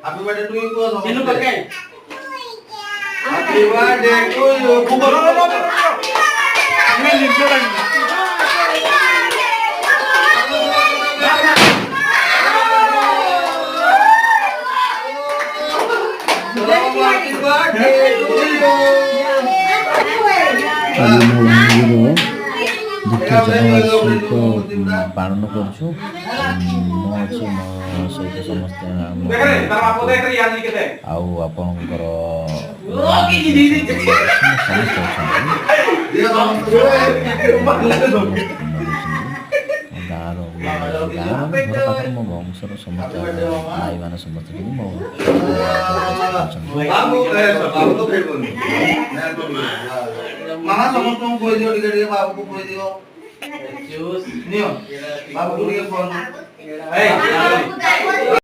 Happy birthday to you ko. Sino pakai? Happy birthday to you. Bubur. Ini lincah lagi. Happy birthday to you. आज मो भाइरो द्वितीय जन्मवार्षिको पालन गर्छु म चाहिँ म सहित समस्त आउ आपणकर गाँव घर पाखर मो वंशर समस्त भाइ मान समस्त म मामा समस्त को कोई दियो टिके बाबू को कोई दियो नियो बाबू को टिके फोन